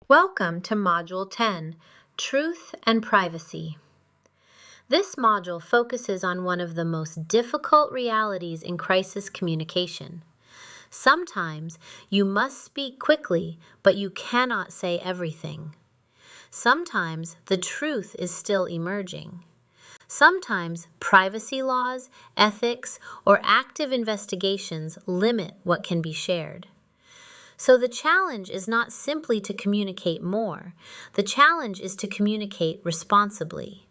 Welcome to Module 10, Truth and Privacy. This module focuses on one of the most difficult realities in crisis communication. Sometimes you must speak quickly, but you cannot say everything. Sometimes the truth is still emerging. Sometimes privacy laws, ethics, or active investigations limit what can be shared. So the challenge is not simply to communicate more. The challenge is to communicate responsibly.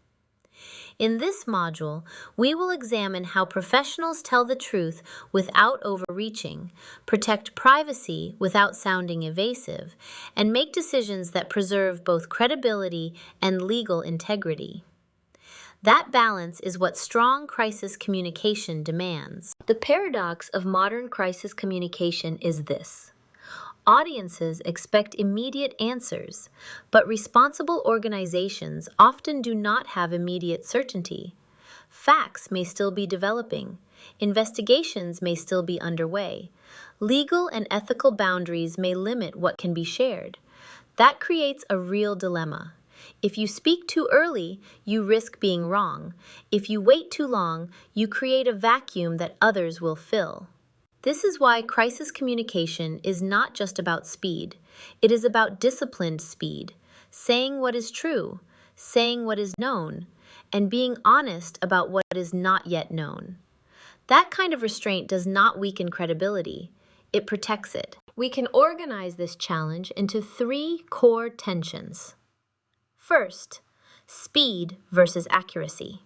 In this module, we will examine how professionals tell the truth without overreaching, protect privacy without sounding evasive, and make decisions that preserve both credibility and legal integrity. That balance is what strong crisis communication demands. The paradox of modern crisis communication is this. Audiences expect immediate answers, but responsible organizations often do not have immediate certainty. Facts may still be developing. Investigations may still be underway. Legal and ethical boundaries may limit what can be shared. That creates a real dilemma. If you speak too early, you risk being wrong. If you wait too long, you create a vacuum that others will fill. This is why crisis communication is not just about speed. It is about disciplined speed, saying what is true, saying what is known, and being honest about what is not yet known. That kind of restraint does not weaken credibility. It protects it. We can organize this challenge into 3 core tensions. First, speed versus accuracy.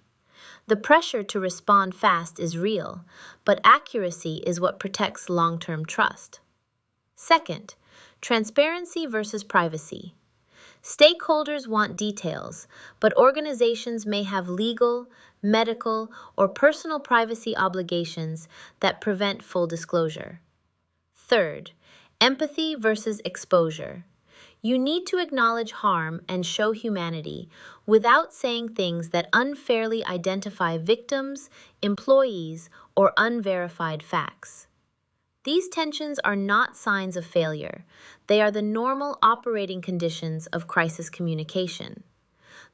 The pressure to respond fast is real, but accuracy is what protects long-term trust. Second, transparency versus privacy. Stakeholders want details, but organizations may have legal, medical, or personal privacy obligations that prevent full disclosure. Third, empathy versus exposure. You need to acknowledge harm and show humanity without saying things that unfairly identify victims, employees, or unverified facts. These tensions are not signs of failure. They are the normal operating conditions of crisis communication.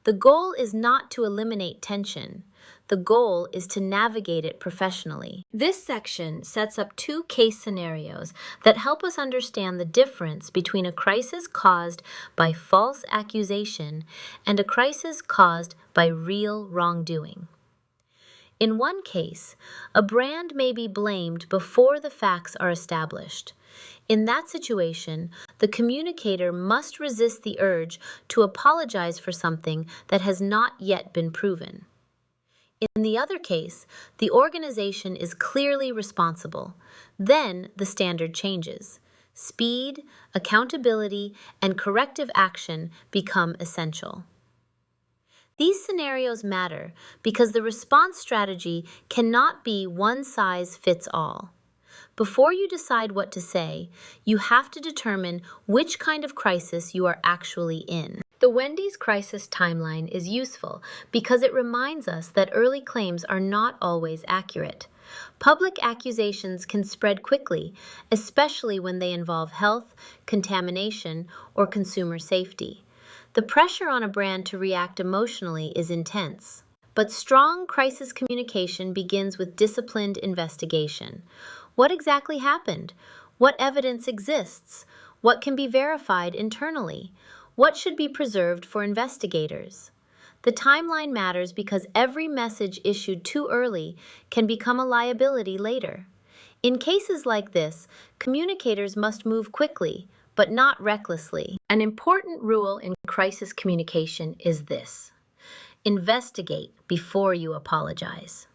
The goal is not to eliminate tension. The goal is to navigate it professionally. This section sets up 2 case scenarios that help us understand the difference between a crisis caused by false accusation and a crisis caused by real wrongdoing. In one case, a brand may be blamed before the facts are established. In that situation, the communicator must resist the urge to apologize for something that has not yet been proven. In the other case, the organization is clearly responsible. Then the standard changes. Speed, accountability, and corrective action become essential. These scenarios matter because the response strategy cannot be one size fits all. Before you decide what to say, you have to determine which kind of crisis you are actually in. The Wendy's crisis timeline is useful because it reminds us that early claims are not always accurate. Public accusations can spread quickly, especially when they involve health, contamination, or consumer safety. The pressure on a brand to react emotionally is intense. But strong crisis communication begins with disciplined investigation. What exactly happened? What evidence exists? What can be verified internally? What should be preserved for investigators? The timeline matters because every message issued too early can become a liability later. In cases like this, communicators must move quickly, but not recklessly. An important rule in crisis communication is this: investigate before you apologize.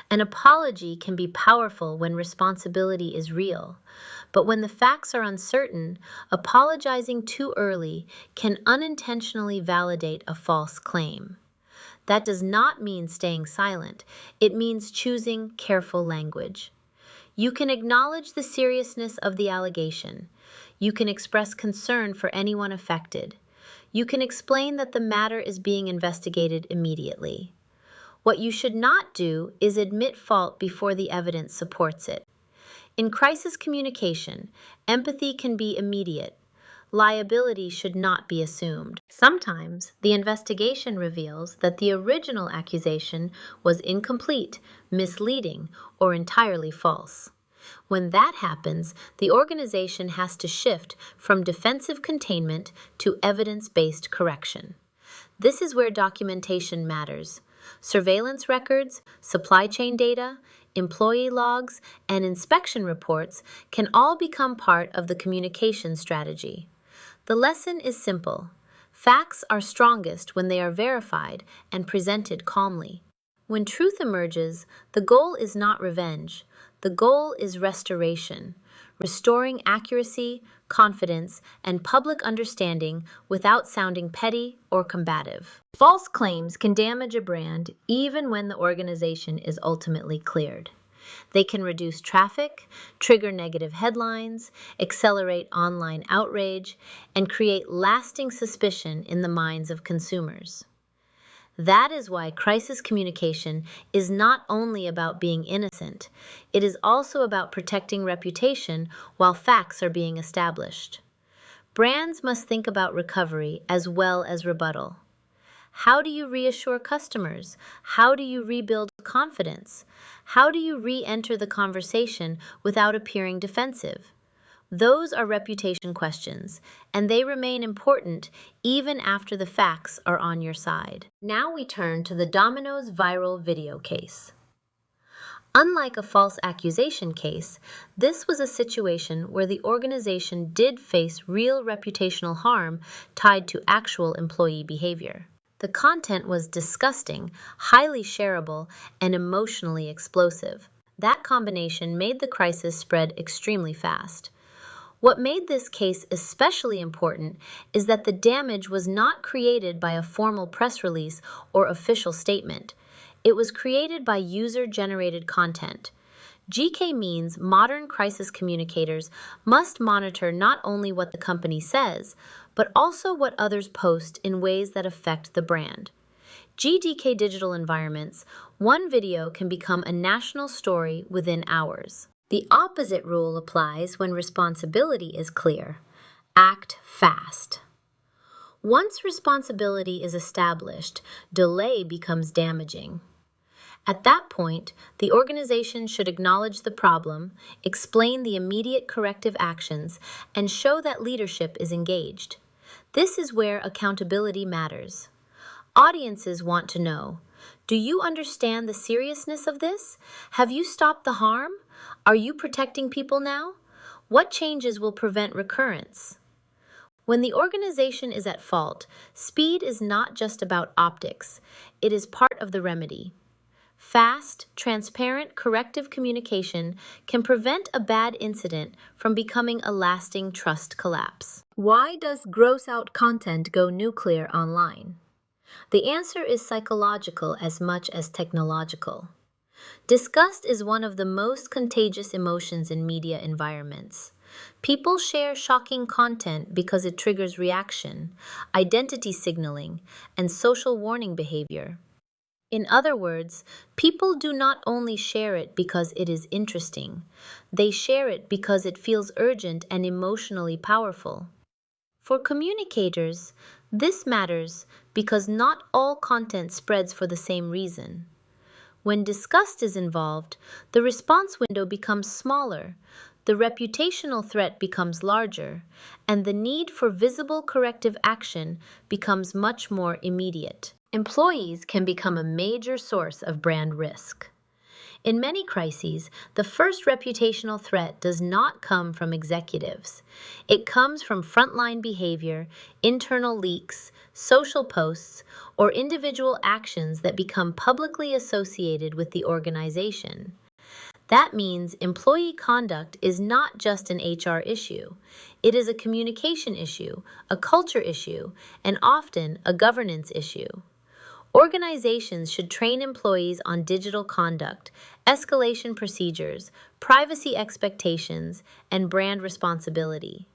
An apology can be powerful when responsibility is real, but when the facts are uncertain, apologizing too early can unintentionally validate a false claim. That does not mean staying silent. It means choosing careful language. You can acknowledge the seriousness of the allegation. You can express concern for anyone affected. You can explain that the matter is being investigated immediately. What you should not do is admit fault before the evidence supports it. In crisis communication, empathy can be immediate. liability should not be assumed. Sometimes the investigation reveals that the original accusation was incomplete, misleading, or entirely false. When that happens, the organization has to shift from defensive containment to evidence-based correction. This is where documentation matters. Surveillance records, supply chain data, employee logs, and inspection reports can all become part of the communication strategy. The lesson is simple. Facts are strongest when they are verified and presented calmly. When truth emerges, the goal is not revenge. The goal is restoration, restoring accuracy, confidence, and public understanding without sounding petty or combative. False claims can damage a brand even when the organization is ultimately cleared. They can reduce traffic, trigger negative headlines, accelerate online outrage, and create lasting suspicion in the minds of consumers. That is why crisis communication is not only about being innocent, it is also about protecting reputation while facts are being established. Brands must think about recovery as well as rebuttal. How do you reassure customers? How do you rebuild confidence? How do you re-enter the conversation without appearing defensive? Those are reputation questions, and they remain important even after the facts are on your side. Now we turn to the Domino's viral video case. Unlike a false accusation case, this was a situation where the organization did face real reputational harm tied to actual employee behavior. The content was disgusting, highly shareable, and emotionally explosive. That combination made the crisis spread extremely fast. What made this case especially important is that the damage was not created by a formal press release or official statement. It was created by user-generated content. GK means modern crisis communicators must monitor not only what the company says, but also what others post in ways that affect the brand. GDK digital environments, one video can become a national story within hours. The opposite rule applies when responsibility is clear. Act fast. Once responsibility is established, delay becomes damaging. At that point, the organization should acknowledge the problem, explain the immediate corrective actions, and show that leadership is engaged. This is where accountability matters. Audiences want to know, do you understand the seriousness of this? Have you stopped the harm? Are you protecting people now? What changes will prevent recurrence? When the organization is at fault, speed is not just about optics. It is part of the remedy. Fast, transparent, corrective communication can prevent a bad incident from becoming a lasting trust collapse. Why does gross-out content go nuclear online? The answer is psychological as much as technological. Disgust is one of the most contagious emotions in media environments. People share shocking content because it triggers reaction, identity signaling, and social warning behavior. In other words, people do not only share it because it is interesting, they share it because it feels urgent and emotionally powerful. For communicators, this matters because not all content spreads for the same reason. When disgust is involved, the response window becomes smaller, the reputational threat becomes larger, and the need for visible corrective action becomes much more immediate. Employees can become a major source of brand risk. In many crises, the first reputational threat does not come from executives. It comes from frontline behavior, internal leaks, social posts, or individual actions that become publicly associated with the organization. That means employee conduct is not just an HR issue. It is a communication issue, a culture issue, and often a governance issue. Organizations should train employees on digital conduct, escalation procedures, privacy expectations, and brand responsibility.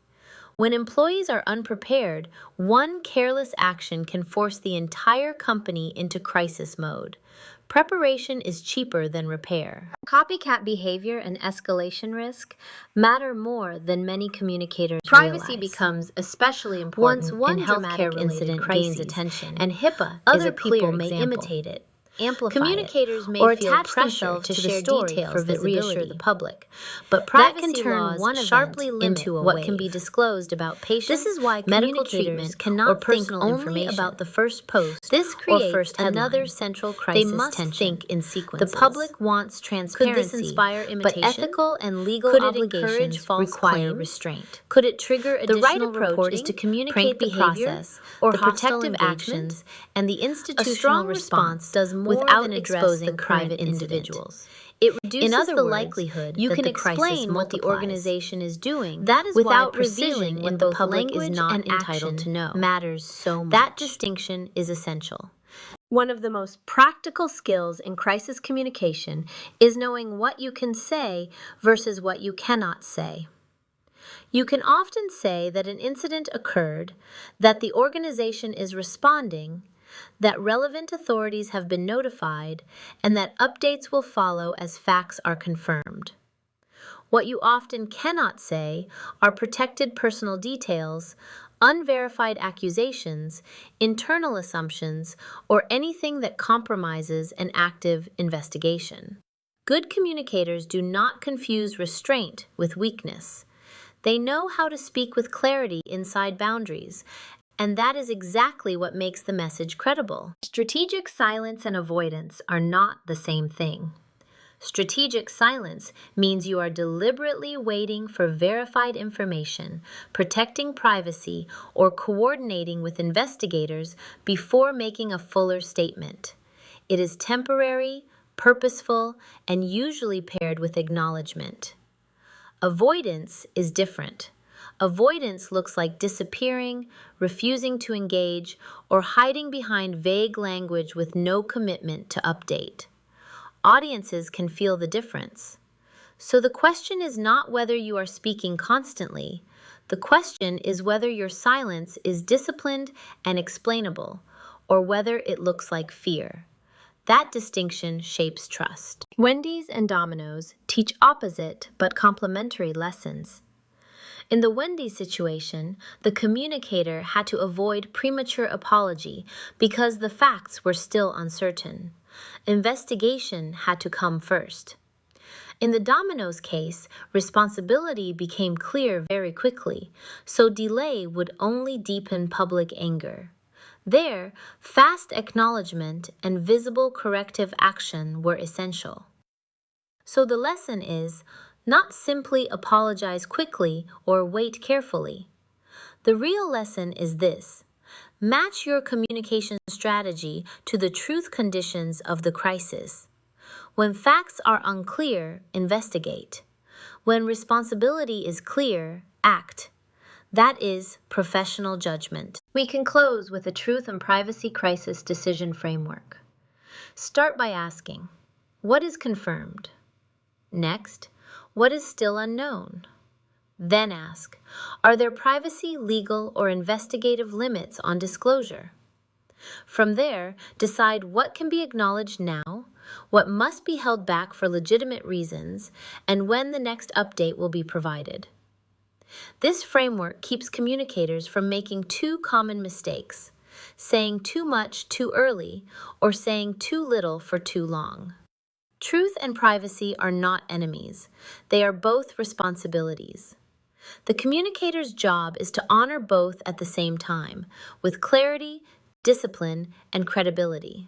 When employees are unprepared, one careless action can force the entire company into crisis mode. Preparation is cheaper than repair. Copycat behavior and escalation risk matter more than many communicators Privacy realize. Becomes especially important once one dramatic incident gains attention, and HIPAA other people may imitate it, amplify Communicators may or feel attach themselves to share details that reassure the public, but privacy laws sharply limit what can be disclosed about patients. This is why medical treatment cannot or personal only about the first post. This creates another central crisis they must tension. Think in sequences. The public wants transparency. Could this inspire imitation? But ethical and legal obligations require restraint. Could it trigger additional reporting? The right approach is to communicate the process, or the protective actions, and the institutional response does more without exposing private individuals. It reduces the likelihood you can explain what the organization is doing. That is without revealing what the public is not entitled to know. Matters so much. That distinction is essential. One of the most practical skills in crisis communication is knowing what you can say versus what you cannot say. You can often say that an incident occurred, that the organization is responding, that relevant authorities have been notified, and that updates will follow as facts are confirmed. What you often cannot say are protected personal details, unverified accusations, internal assumptions, or anything that compromises an active investigation. Good communicators do not confuse restraint with weakness. They know how to speak with clarity inside boundaries, and that is exactly what makes the message credible. Strategic silence and avoidance are not the same thing. Strategic silence means you are deliberately waiting for verified information, protecting privacy, or coordinating with investigators before making a fuller statement. It is temporary, purposeful, and usually paired with acknowledgement. Avoidance is different. Avoidance looks like disappearing, refusing to engage, or hiding behind vague language with no commitment to update. Audiences can feel the difference. So the question is not whether you are speaking constantly. The question is whether your silence is disciplined and explainable, or whether it looks like fear. That distinction shapes trust. Wendy's and Domino's teach opposite but complementary lessons. In the Wendy's situation, the communicator had to avoid premature apology because the facts were still uncertain. Investigation had to come first. In the Domino's case, responsibility became clear very quickly, so delay would only deepen public anger. There, fast acknowledgement and visible corrective action were essential. So the lesson is, not simply apologize quickly or wait carefully. The real lesson is this: match your communication strategy to the truth conditions of the crisis. When facts are unclear, investigate. When responsibility is clear, act. That is professional judgment. We can close with a truth and privacy crisis decision framework. Start by asking, what is confirmed? Next, what is still unknown? Then ask, are there privacy, legal, or investigative limits on disclosure? From there, decide what can be acknowledged now, what must be held back for legitimate reasons, and when the next update will be provided. This framework keeps communicators from making two common mistakes: saying too much too early or saying too little for too long. Truth and privacy are not enemies. They are both responsibilities. The communicator's job is to honor both at the same time, with clarity, discipline, and credibility.